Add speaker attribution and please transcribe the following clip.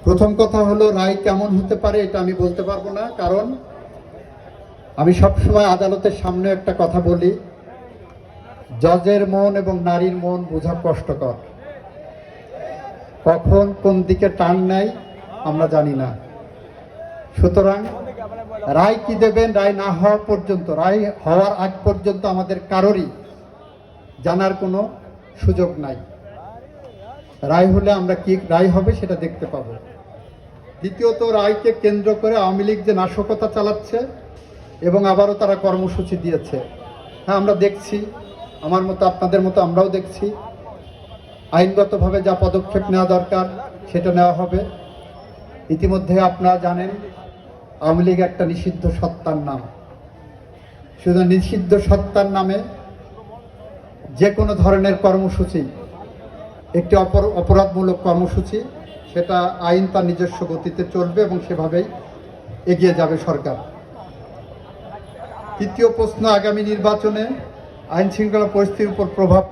Speaker 1: প্রথম কথা হলো রায় কেমন হতে পারে এটা আমি বলতে পারবো না, কারণ আমি সবসময় আদালতের সামনে একটা কথা বলি, জজের মন এবং নারীর মন বোঝা কষ্টকর। কখন কোন দিকে টান নেয় আমরা জানি না। সুতরাং রায় কি দেবেন, রায় না হওয়া পর্যন্ত, রায় হওয়ার আগ পর্যন্ত আমাদের কারোরই জানার কোনো সুযোগ নাই। রায় হলে আমরা কি রায় হবে সেটা দেখতে পাবো। দ্বিতীয়ত, রায়কে কেন্দ্র করে আওয়ামী লীগ যে নাশকতা চালাচ্ছে এবং আবারও তারা কর্মসূচি দিয়েছে, হ্যাঁ আমরা দেখছি, আমার মতো আপনাদের মতো আমরাও দেখছি। আইনগতভাবে যা পদক্ষেপ নেওয়া দরকার সেটা নেওয়া হবে। ইতিমধ্যে আপনারা জানেন আওয়ামী লীগ একটা নিষিদ্ধ সত্তার নাম। শুধু নিষিদ্ধ সত্তার নামে যে কোনো ধরনের কর্মসূচি একটি অপরাধমূলক কর্মসূচি, সেটা আইন তার নিজস্ব গতিতে চলবে এবং সেভাবেই এগিয়ে যাবে সরকার। তৃতীয় প্রশ্ন, আগামী নির্বাচনে আইন শৃঙ্খলা পরিস্থিতির উপর প্রভাব